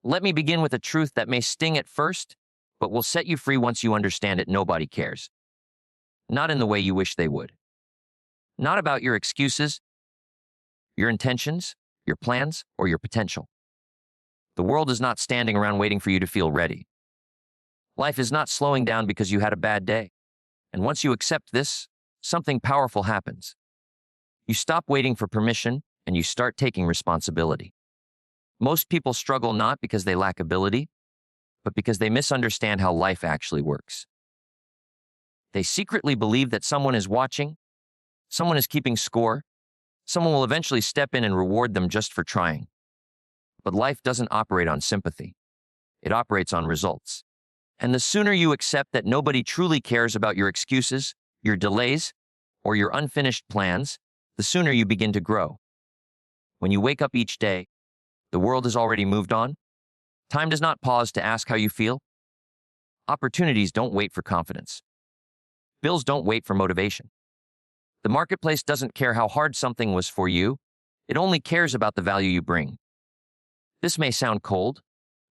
Let me begin with a truth that may sting at first, but will set you free once you understand it. Nobody cares. Not in the way you wish they would. Not about your excuses, your intentions, your plans, or your potential. The world is not standing around waiting for you to feel ready. Life is not slowing down because you had a bad day. And once you accept this, something powerful happens. You stop waiting for permission and you start taking responsibility. Most people struggle not because they lack ability, but because they misunderstand how life actually works. They secretly believe that someone is watching, someone is keeping score, someone will eventually step in and reward them just for trying. But life doesn't operate on sympathy. It operates on results. And the sooner you accept that nobody truly cares about your excuses, your delays, or your unfinished plans, the sooner you begin to grow. When you wake up each day, the world has already moved on. Time does not pause to ask how you feel. Opportunities don't wait for confidence. Bills don't wait for motivation. The marketplace doesn't care how hard something was for you. It only cares about the value you bring. This may sound cold,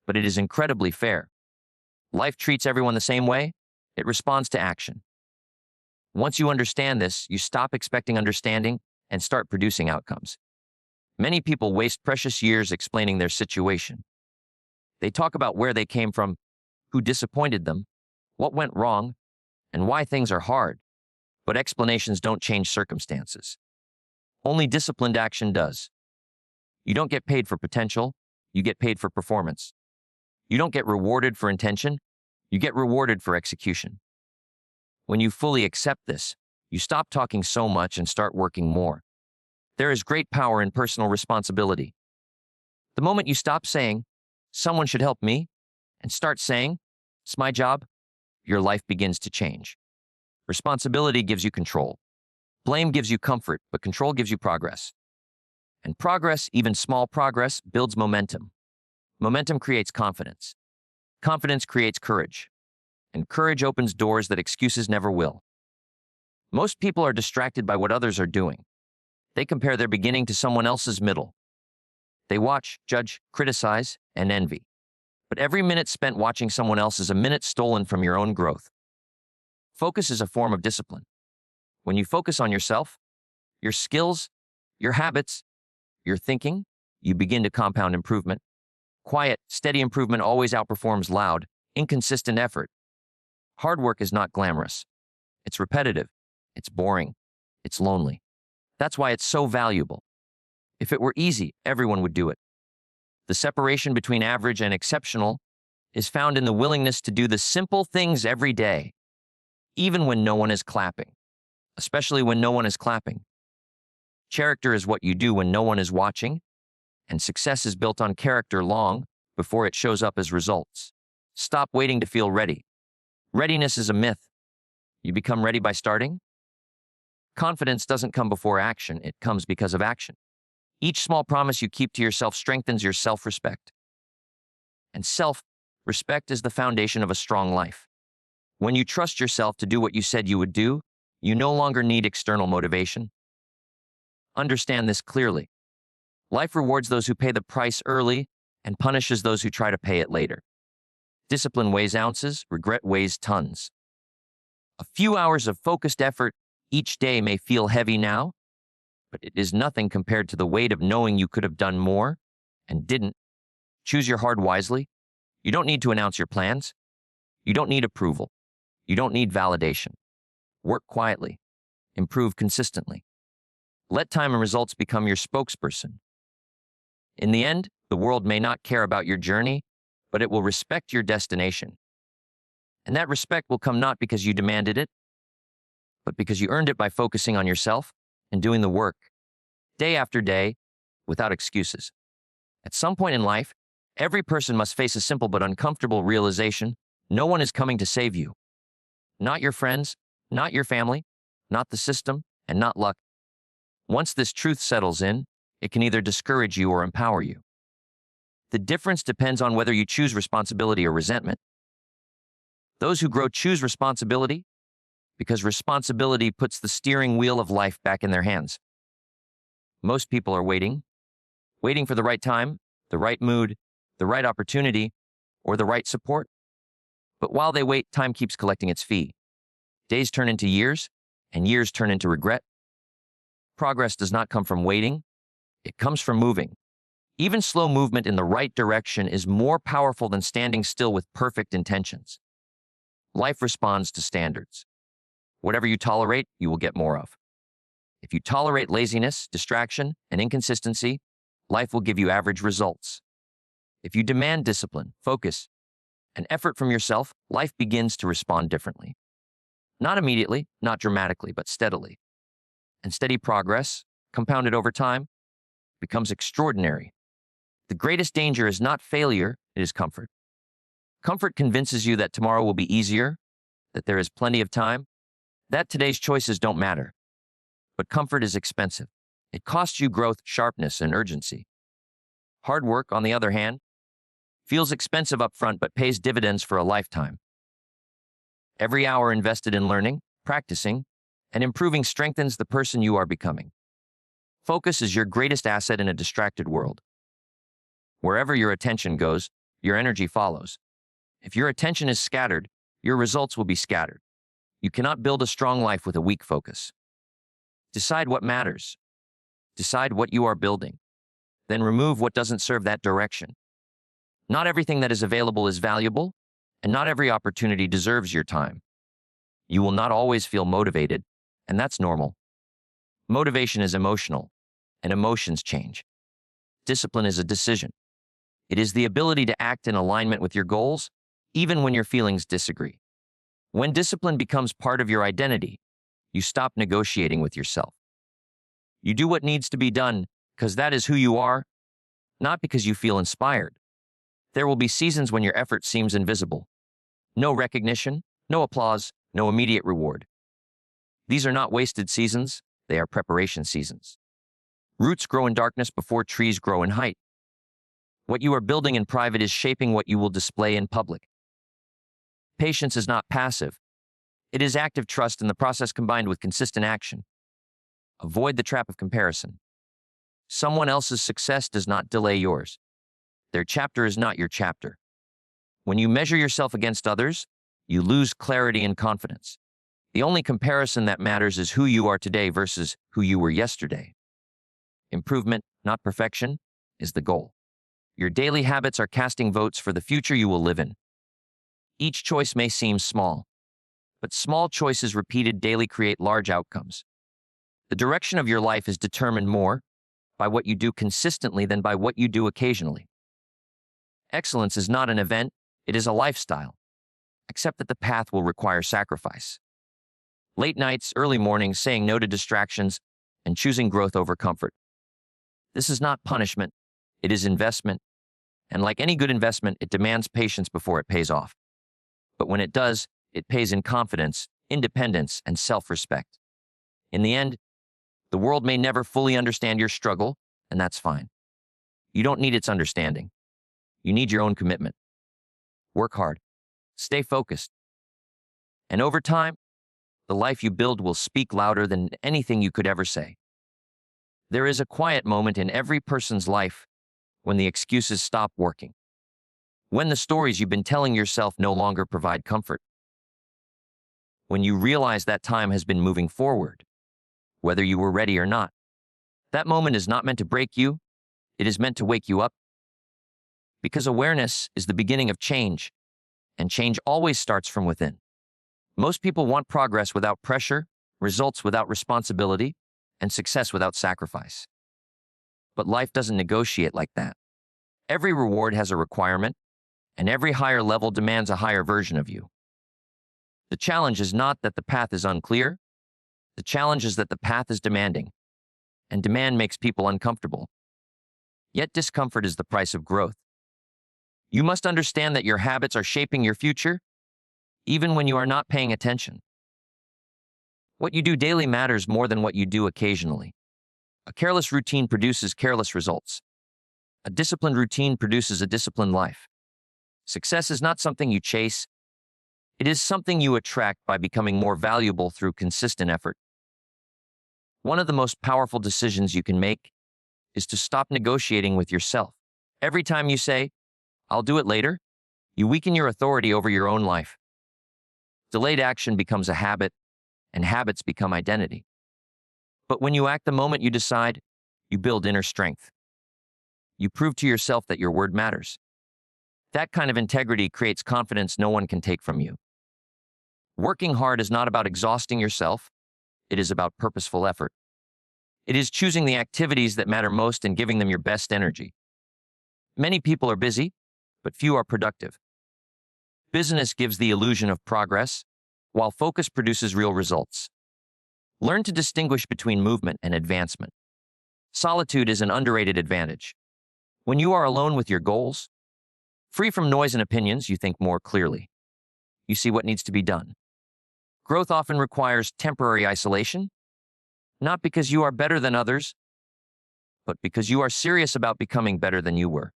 but it is incredibly fair. Life treats everyone the same way. It responds to action. Once you understand this, you stop expecting understanding and start producing outcomes. Many people waste precious years explaining their situation. They talk about where they came from, who disappointed them, what went wrong, and why things are hard. But explanations don't change circumstances. Only disciplined action does. You don't get paid for potential, you get paid for performance. You don't get rewarded for intention, you get rewarded for execution. When you fully accept this, you stop talking so much and start working more. There is great power in personal responsibility. The moment you stop saying, "Someone should help me," and start saying, "It's my job," your life begins to change. Responsibility gives you control. Blame gives you comfort, but control gives you progress. And progress, even small progress, builds momentum. Momentum creates confidence. Confidence creates courage. And courage opens doors that excuses never will. Most people are distracted by what others are doing. They compare their beginning to someone else's middle. They watch, judge, criticize, and envy. But every minute spent watching someone else is a minute stolen from your own growth. Focus is a form of discipline. When you focus on yourself, your skills, your habits, your thinking, you begin to compound improvement. Quiet, steady improvement always outperforms loud, inconsistent effort. Hard work is not glamorous. It's repetitive. It's boring. It's lonely. That's why it's so valuable. If it were easy, everyone would do it. The separation between average and exceptional is found in the willingness to do the simple things every day, even when no one is clapping, especially when no one is clapping. Character is what you do when no one is watching, and success is built on character long before it shows up as results. Stop waiting to feel ready. Readiness is a myth. You become ready by starting. Confidence doesn't come before action, it comes because of action. Each small promise you keep to yourself strengthens your self-respect. And self-respect is the foundation of a strong life. When you trust yourself to do what you said you would do, you no longer need external motivation. Understand this clearly. Life rewards those who pay the price early and punishes those who try to pay it later. Discipline weighs ounces, regret weighs tons. A few hours of focused effort each day may feel heavy now, but it is nothing compared to the weight of knowing you could have done more and didn't. Choose your hard wisely. You don't need to announce your plans. You don't need approval. You don't need validation. Work quietly. Improve consistently. Let time and results become your spokesperson. In the end, the world may not care about your journey, but it will respect your destination. And that respect will come not because you demanded it, but because you earned it by focusing on yourself and doing the work, day after day, without excuses. At some point in life, every person must face a simple but uncomfortable realization: no one is coming to save you. Not your friends, not your family, not the system, and not luck. Once this truth settles in, it can either discourage you or empower you. The difference depends on whether you choose responsibility or resentment. Those who grow choose responsibility because responsibility puts the steering wheel of life back in their hands. Most people are waiting for the right time, the right mood, the right opportunity, or the right support. But while they wait, time keeps collecting its fee. Days turn into years, and years turn into regret. Progress does not come from waiting, it comes from moving. Even slow movement in the right direction is more powerful than standing still with perfect intentions. Life responds to standards. Whatever you tolerate, you will get more of. If you tolerate laziness, distraction, and inconsistency, life will give you average results. If you demand discipline, focus, and effort from yourself, life begins to respond differently. Not immediately, not dramatically, but steadily. And steady progress, compounded over time, becomes extraordinary. The greatest danger is not failure, it is comfort. Comfort convinces you that tomorrow will be easier, that there is plenty of time, that today's choices don't matter. But comfort is expensive. It costs you growth, sharpness, and urgency. Hard work, on the other hand, feels expensive upfront but pays dividends for a lifetime. Every hour invested in learning, practicing, and improving strengthens the person you are becoming. Focus is your greatest asset in a distracted world. Wherever your attention goes, your energy follows. If your attention is scattered, your results will be scattered. You cannot build a strong life with a weak focus. Decide what matters. Decide what you are building. Then remove what doesn't serve that direction. Not everything that is available is valuable, and not every opportunity deserves your time. You will not always feel motivated, and that's normal. Motivation is emotional, and emotions change. Discipline is a decision. It is the ability to act in alignment with your goals, even when your feelings disagree. When discipline becomes part of your identity, you stop negotiating with yourself. You do what needs to be done because that is who you are, not because you feel inspired. There will be seasons when your effort seems invisible. No recognition, no applause, no immediate reward. These are not wasted seasons, they are preparation seasons. Roots grow in darkness before trees grow in height. What you are building in private is shaping what you will display in public. Patience is not passive. It is active trust in the process combined with consistent action. Avoid the trap of comparison. Someone else's success does not delay yours. Their chapter is not your chapter. When you measure yourself against others, you lose clarity and confidence. The only comparison that matters is who you are today versus who you were yesterday. Improvement, not perfection, is the goal. Your daily habits are casting votes for the future you will live in. Each choice may seem small, but small choices repeated daily create large outcomes. The direction of your life is determined more by what you do consistently than by what you do occasionally. Excellence is not an event, it is a lifestyle. Accept that the path will require sacrifice. Late nights, early mornings, saying no to distractions, and choosing growth over comfort. This is not punishment, it is investment. And like any good investment, it demands patience before it pays off. But when it does, it pays in confidence, independence, and self-respect. In the end, the world may never fully understand your struggle, and that's fine. You don't need its understanding. You need your own commitment. Work hard. Stay focused. And over time, the life you build will speak louder than anything you could ever say. There is a quiet moment in every person's life when the excuses stop working. When the stories you've been telling yourself no longer provide comfort. When you realize that time has been moving forward, whether you were ready or not. That moment is not meant to break you, it is meant to wake you up. Because awareness is the beginning of change, and change always starts from within. Most people want progress without pressure, results without responsibility, and success without sacrifice. But life doesn't negotiate like that. Every reward has a requirement, and every higher level demands a higher version of you. The challenge is not that the path is unclear. The challenge is that the path is demanding, and demand makes people uncomfortable. Yet discomfort is the price of growth. You must understand that your habits are shaping your future, even when you are not paying attention. What you do daily matters more than what you do occasionally. A careless routine produces careless results. A disciplined routine produces a disciplined life. Success is not something you chase. It is something you attract by becoming more valuable through consistent effort. One of the most powerful decisions you can make is to stop negotiating with yourself. Every time you say, I'll do it later, you weaken your authority over your own life. Delayed action becomes a habit, and habits become identity. But when you act the moment you decide, you build inner strength. You prove to yourself that your word matters. That kind of integrity creates confidence no one can take from you. Working hard is not about exhausting yourself. It is about purposeful effort. It is choosing the activities that matter most and giving them your best energy. Many people are busy, but few are productive. Business gives the illusion of progress, while focus produces real results. Learn to distinguish between movement and advancement. Solitude is an underrated advantage. When you are alone with your goals, free from noise and opinions, you think more clearly. You see what needs to be done. Growth often requires temporary isolation, not because you are better than others, but because you are serious about becoming better than you were.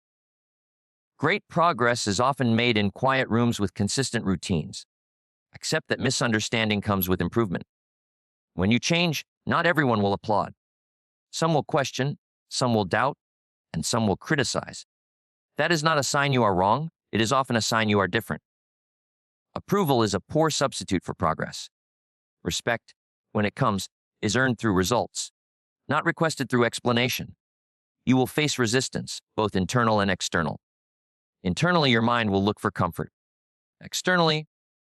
Great progress is often made in quiet rooms with consistent routines. Accept that misunderstanding comes with improvement. When you change, not everyone will applaud. Some will question, some will doubt, and some will criticize. That is not a sign you are wrong. It is often a sign you are different. Approval is a poor substitute for progress. Respect, when it comes, is earned through results, not requested through explanation. You will face resistance, both internal and external. Internally, your mind will look for comfort. Externally,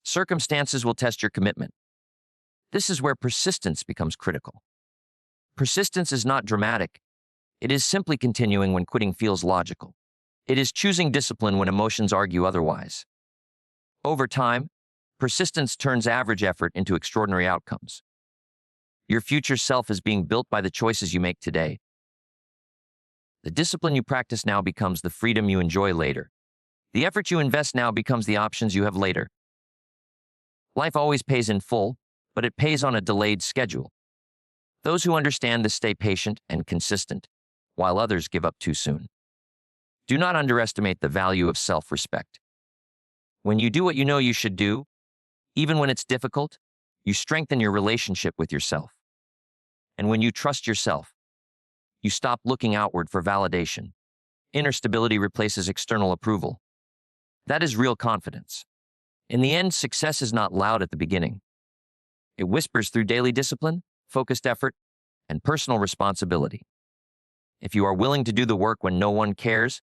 circumstances will test your commitment. This is where persistence becomes critical. Persistence is not dramatic. It is simply continuing when quitting feels logical. It is choosing discipline when emotions argue otherwise. Over time, persistence turns average effort into extraordinary outcomes. Your future self is being built by the choices you make today. The discipline you practice now becomes the freedom you enjoy later. The effort you invest now becomes the options you have later. Life always pays in full, but it pays on a delayed schedule. Those who understand this stay patient and consistent, while others give up too soon. Do not underestimate the value of self-respect. When you do what you know you should do, even when it's difficult, you strengthen your relationship with yourself. And when you trust yourself, you stop looking outward for validation. Inner stability replaces external approval. That is real confidence. In the end, success is not loud at the beginning. It whispers through daily discipline, focused effort, and personal responsibility. If you are willing to do the work when no one cares,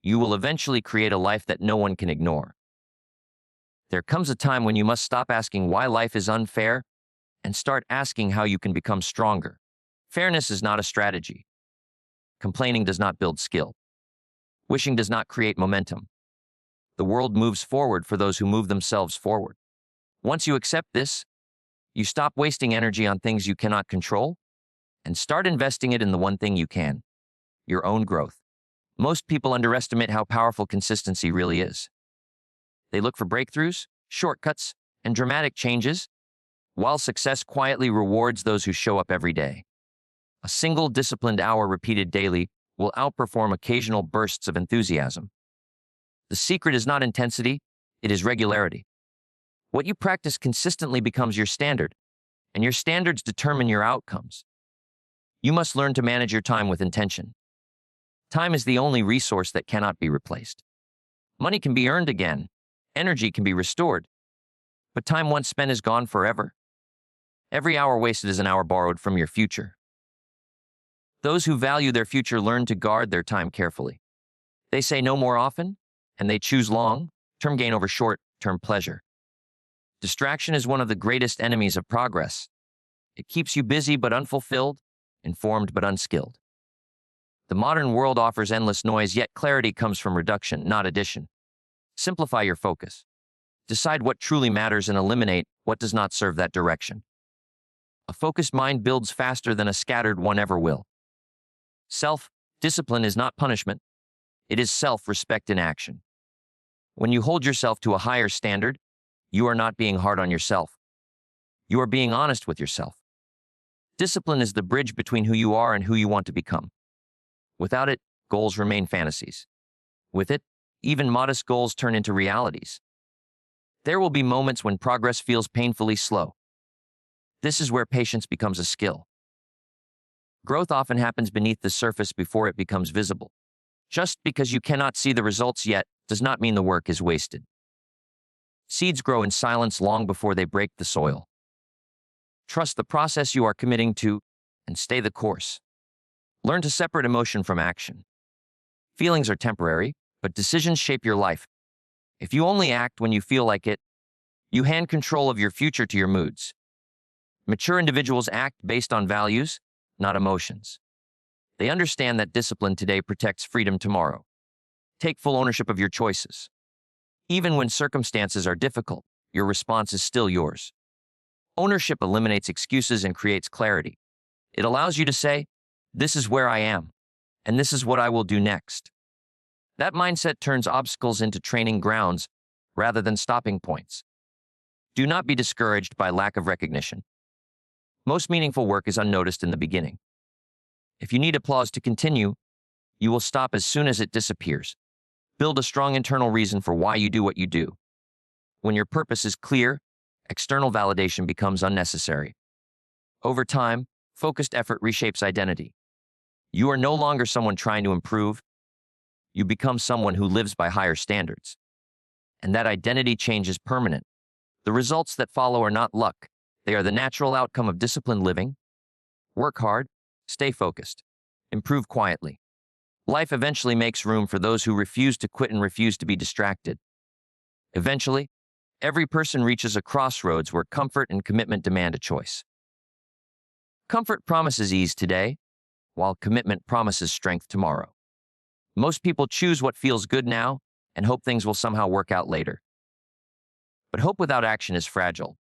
you will eventually create a life that no one can ignore. There comes a time when you must stop asking why life is unfair and start asking how you can become stronger. Fairness is not a strategy. Complaining does not build skill. Wishing does not create momentum. The world moves forward for those who move themselves forward. Once you accept this, you stop wasting energy on things you cannot control and start investing it in the one thing you can: your own growth. Most people underestimate how powerful consistency really is. They look for breakthroughs, shortcuts, and dramatic changes, while success quietly rewards those who show up every day. A single disciplined hour repeated daily will outperform occasional bursts of enthusiasm. The secret is not intensity, it is regularity. What you practice consistently becomes your standard, and your standards determine your outcomes. You must learn to manage your time with intention. Time is the only resource that cannot be replaced. Money can be earned again, energy can be restored, but time once spent is gone forever. Every hour wasted is an hour borrowed from your future. Those who value their future learn to guard their time carefully. They say no more often, and they choose long-term gain over short-term pleasure. Distraction is one of the greatest enemies of progress. It keeps you busy but unfulfilled, informed but unskilled. The modern world offers endless noise, yet clarity comes from reduction, not addition. Simplify your focus. Decide what truly matters and eliminate what does not serve that direction. A focused mind builds faster than a scattered one ever will. Self-discipline is not punishment. It is self-respect in action. When you hold yourself to a higher standard, you are not being hard on yourself. You are being honest with yourself. Discipline is the bridge between who you are and who you want to become. Without it, goals remain fantasies. With it, even modest goals turn into realities. There will be moments when progress feels painfully slow. This is where patience becomes a skill. Growth often happens beneath the surface before it becomes visible. Just because you cannot see the results yet does not mean the work is wasted. Seeds grow in silence long before they break the soil. Trust the process you are committing to and stay the course. Learn to separate emotion from action. Feelings are temporary, but decisions shape your life. If you only act when you feel like it, you hand control of your future to your moods. Mature individuals act based on values, not emotions. They understand that discipline today protects freedom tomorrow. Take full ownership of your choices. Even when circumstances are difficult, your response is still yours. Ownership eliminates excuses and creates clarity. It allows you to say, "This is where I am, and this is what I will do next." That mindset turns obstacles into training grounds rather than stopping points. Do not be discouraged by lack of recognition. Most meaningful work is unnoticed in the beginning. If you need applause to continue, you will stop as soon as it disappears. Build a strong internal reason for why you do what you do. When your purpose is clear, external validation becomes unnecessary. Over time, focused effort reshapes identity. You are no longer someone trying to improve. You become someone who lives by higher standards. And that identity change is permanent. The results that follow are not luck. They are the natural outcome of disciplined living. Work hard, stay focused, improve quietly. Life eventually makes room for those who refuse to quit and refuse to be distracted. Eventually, every person reaches a crossroads where comfort and commitment demand a choice. Comfort promises ease today, while commitment promises strength tomorrow. Most people choose what feels good now and hope things will somehow work out later. But hope without action is fragile.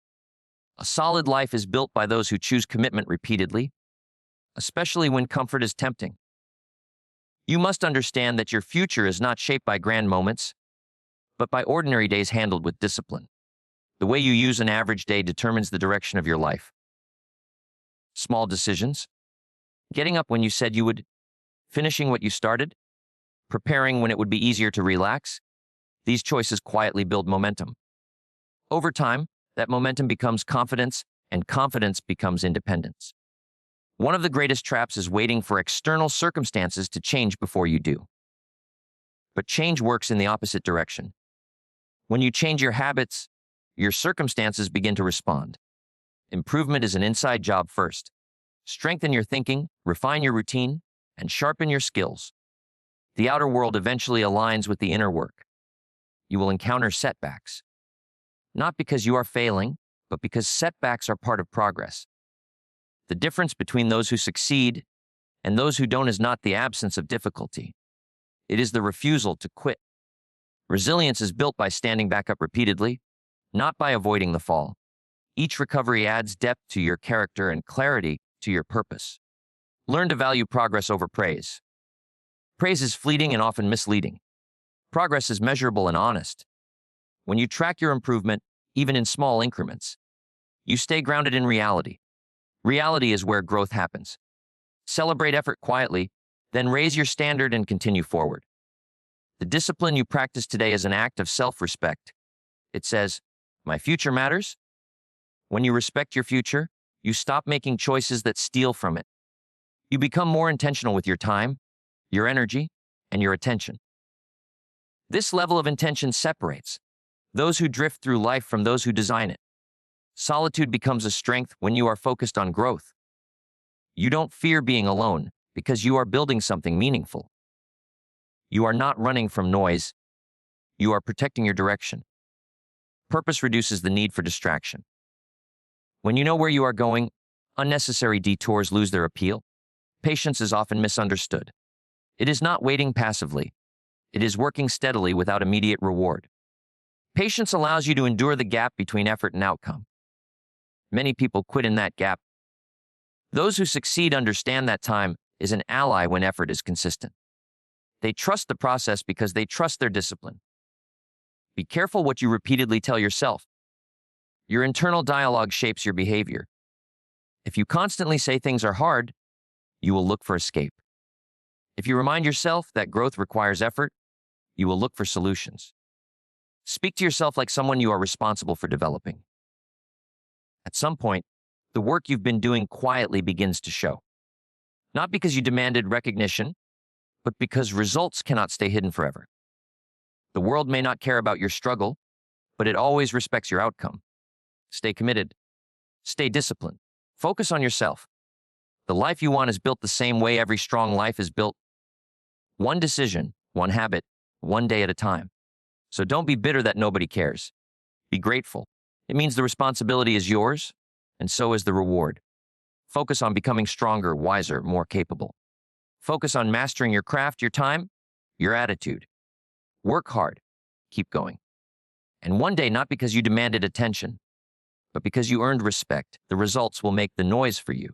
A solid life is built by those who choose commitment repeatedly, especially when comfort is tempting. You must understand that your future is not shaped by grand moments, but by ordinary days handled with discipline. The way you use an average day determines the direction of your life. Small decisions, getting up when you said you would, finishing what you started, preparing when it would be easier to relax, these choices quietly build momentum. Over time, that momentum becomes confidence, and confidence becomes independence. One of the greatest traps is waiting for external circumstances to change before you do. But change works in the opposite direction. When you change your habits, your circumstances begin to respond. Improvement is an inside job first. Strengthen your thinking, refine your routine, and sharpen your skills. The outer world eventually aligns with the inner work. You will encounter setbacks. Not because you are failing, but because setbacks are part of progress. The difference between those who succeed and those who don't is not the absence of difficulty. It is the refusal to quit. Resilience is built by standing back up repeatedly, not by avoiding the fall. Each recovery adds depth to your character and clarity to your purpose. Learn to value progress over praise. Praise is fleeting and often misleading. Progress is measurable and honest. When you track your improvement, even in small increments, you stay grounded in reality. Reality is where growth happens. Celebrate effort quietly, then raise your standard and continue forward. The discipline you practice today is an act of self-respect. It says, "My future matters." When you respect your future, you stop making choices that steal from it. You become more intentional with your time, your energy, and your attention. This level of intention separates those who drift through life from those who design it. Solitude becomes a strength when you are focused on growth. You don't fear being alone because you are building something meaningful. You are not running from noise. You are protecting your direction. Purpose reduces the need for distraction. When you know where you are going, unnecessary detours lose their appeal. Patience is often misunderstood. It is not waiting passively. It is working steadily without immediate reward. Patience allows you to endure the gap between effort and outcome. Many people quit in that gap. Those who succeed understand that time is an ally when effort is consistent. They trust the process because they trust their discipline. Be careful what you repeatedly tell yourself. Your internal dialogue shapes your behavior. If you constantly say things are hard, you will look for escape. If you remind yourself that growth requires effort, you will look for solutions. Speak to yourself like someone you are responsible for developing. At some point, the work you've been doing quietly begins to show. Not because you demanded recognition, but because results cannot stay hidden forever. The world may not care about your struggle, but it always respects your outcome. Stay committed. Stay disciplined. Focus on yourself. The life you want is built the same way every strong life is built. One decision, one habit, one day at a time. So don't be bitter that nobody cares. Be grateful. It means the responsibility is yours, and so is the reward. Focus on becoming stronger, wiser, more capable. Focus on mastering your craft, your time, your attitude. Work hard. Keep going. And one day, not because you demanded attention, but because you earned respect, the results will make the noise for you.